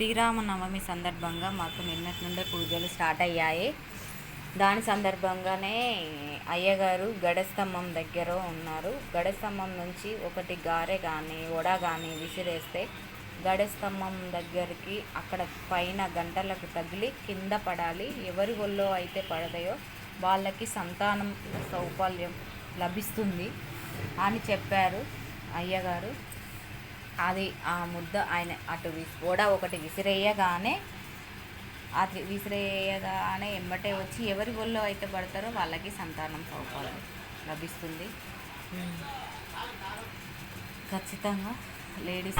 శ్రీరామనవమి సందర్భంగా మాకు నిన్నటి నుండే పూజలు స్టార్ట్ అయ్యాయి. దాని సందర్భంగానే అయ్యగారు గడస్తంభం దగ్గర ఉన్నారు. గడస్తంభం నుంచి ఒకటి గారె కానీ వడ కానీ విసిరేస్తే గడస్తంభం దగ్గరికి అక్కడ పైన గంటలకు తగిలి కింద పడాలి. ఎవరి ఒళ్ళో అయితే పడతాయో వాళ్ళకి సంతానం సౌపాల్యం లభిస్తుంది అని చెప్పారు అయ్యగారు. అది ఆ ముద్ద ఆయన అటు వడ ఒకటి విసిరేయగానే ఎమ్మటే వచ్చి ఎవరి ఒళ్ళో అయితే పడతారో వాళ్ళకి సంతానం సౌపాల్యం లభిస్తుంది. ఖచ్చితంగా లేడీస్